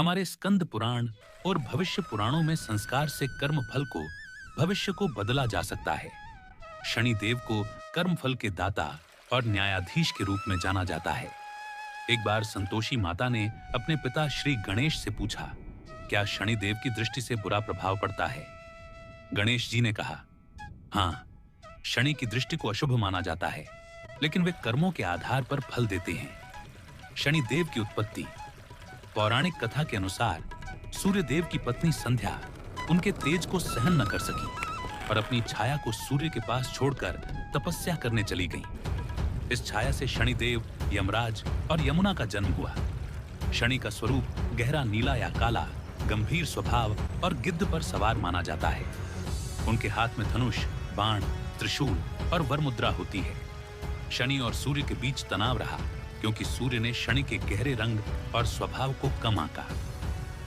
हमारे स्कंद पुराण और भविष्य पुराणों में संस्कार से कर्म फल को, भविष्य को बदला जा सकता है। शनिदेव को कर्म फल के दाता और न्यायाधीश के रूप में जाना जाता है। एक बार संतोषी माता ने अपने पिता श्री गणेश से पूछा, क्या शनिदेव की दृष्टि से बुरा प्रभाव पड़ता है? गणेश जी ने कहा, हाँ, शनि की दृष्टि को अशुभ माना जाता है, लेकिन वे कर्मों के आधार पर फल देते हैं। शनिदेव की उत्पत्ति। पौराणिक कथा के अनुसार सूर्यदेव की पत्नी संध्या उनके तेज को सहन न कर सकी और अपनी छाया को सूर्य के पास छोड़कर तपस्या करने चली गईं। इस छाया से शनिदेव, यमराज और यमुना का जन्म हुआ। शनि का स्वरूप गहरा नीला या काला, गंभीर स्वभाव और गिद्ध पर सवार माना जाता है। उनके हाथ में धनुष, बाण, त्रिशूल और वरमुद्रा होती है। शनि और सूर्य के बीच तनाव रहा, क्योंकि सूर्य ने शनि के गहरे रंग और स्वभाव को कम आंका।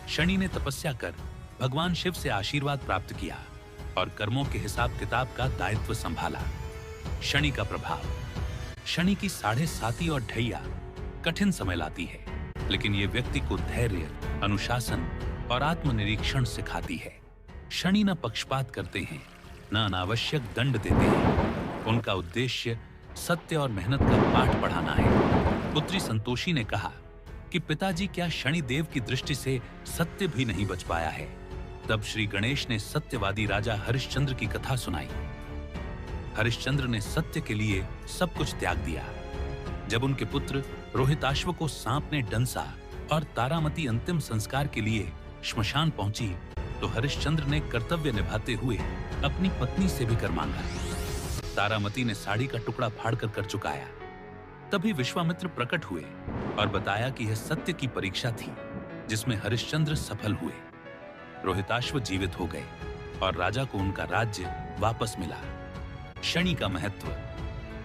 शनि ने तपस्या कर भगवान शिव से आशीर्वाद प्राप्त किया और कर्मों के हिसाब किताब का दायित्व संभाला। शनि का प्रभाव। शनि की 7.5 और ढैया कठिन समय लाती है, लेकिन ये व्यक्ति को धैर्य, अनुशासन और आत्मनिरीक्षण सिखाती है। शनि न पक्षपात करते हैं, न अनावश्यक दंड देते हैं। उनका उद्देश्य सत्य और मेहनत का पाठ पढ़ाना है। पुत्री संतोषी ने कहा कि पिताजी, क्या शनिदेव की दृष्टि से सत्य भी नहीं बच पाया है? तब श्री गणेश ने सत्यवादी राजा हरिश्चंद्र की कथा सुनाई। हरिश्चंद्र ने सत्य के लिए सब कुछ त्याग दिया। जब उनके पुत्र रोहिताश्व को सांप ने डंसा और तारामती अंतिम संस्कार के लिए श्मशान पहुंची, तो हरिश्चंद्र ने कर्तव्य निभाते हुए अपनी पत्नी से भी कर मांगा। तारामती ने साड़ी का टुकड़ा फाड़कर कर चुकाया। तभी विश्वामित्र प्रकट हुए और बताया कि यह सत्य की परीक्षा थी, जिसमें हरिश्चंद्र सफल हुए। रोहिताश्व जीवित हो गए और राजा को उनका राज्य वापस मिला। शनि का महत्व।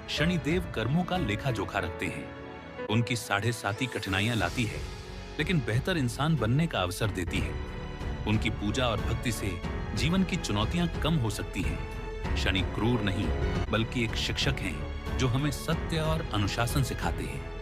शनिदेव कर्मों का लेखा जोखा रखते हैं। उनकी 7.5 कठिनाइयां लाती है, लेकिन बेहतर इंसान बनने का अवसर देती है। उनकी पूजा और भक्ति से जीवन की चुनौतियां कम हो सकती हैं। शनि क्रूर नहीं, बल्कि एक शिक्षक हैं जो हमें सत्य और अनुशासन सिखाते हैं।